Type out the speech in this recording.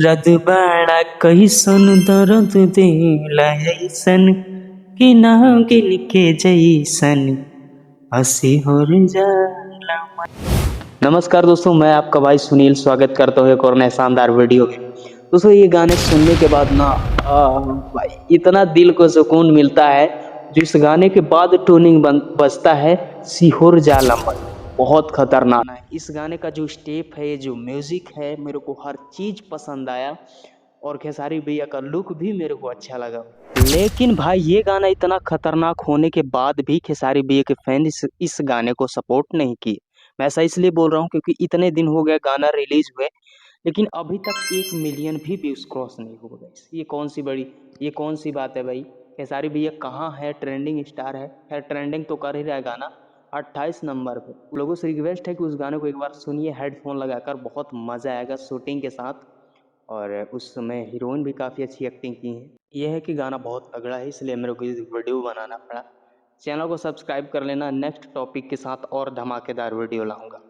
रद बाड़ा कैसन दर्द देला ऐसन कि नागिन के जैसन हंसी हो जाला। नमस्कार दोस्तों, मैं आपका भाई सुनील स्वागत करता हूँ एक और नए शानदार वीडियो में। दोस्तों, ये गाने सुनने के बाद ना भाई इतना दिल को सुकून मिलता है। जो इस गाने के बाद टूनिंग बजता है, सिहोर जाला मन, बहुत खतरनाक है। इस गाने का जो स्टेप है, जो म्यूजिक है, मेरे को हर चीज पसंद आया और खेसारी भैया का लुक भी मेरे को अच्छा लगा। लेकिन भाई ये गाना इतना खतरनाक होने के बाद भी खेसारी भैया के फैन इस गाने को सपोर्ट नहीं किए। मैं ऐसा इसलिए बोल रहा हूँ क्योंकि इतने दिन हो गए गाना रिलीज हुए, लेकिन अभी तक 1 मिलियन भी व्यूज क्रॉस नहीं हुआ गाइस। ये कौन सी बात है भाई? खेसारी भैया कहाँ है? ट्रेंडिंग स्टार है, खैर ट्रेंडिंग तो कर ही रहा है गाना 28 नंबर पे। लोगों से रिक्वेस्ट है कि उस गाने को एक बार सुनिए हेडफोन लगाकर, बहुत मज़ा आएगा शूटिंग के साथ। और उस समय हीरोइन भी काफ़ी अच्छी एक्टिंग की है। यह है कि गाना बहुत तगड़ा है, इसलिए मेरे को ये वीडियो बनाना पड़ा। चैनल को सब्सक्राइब कर लेना, नेक्स्ट टॉपिक के साथ और धमाकेदार वीडियो लाऊंगा।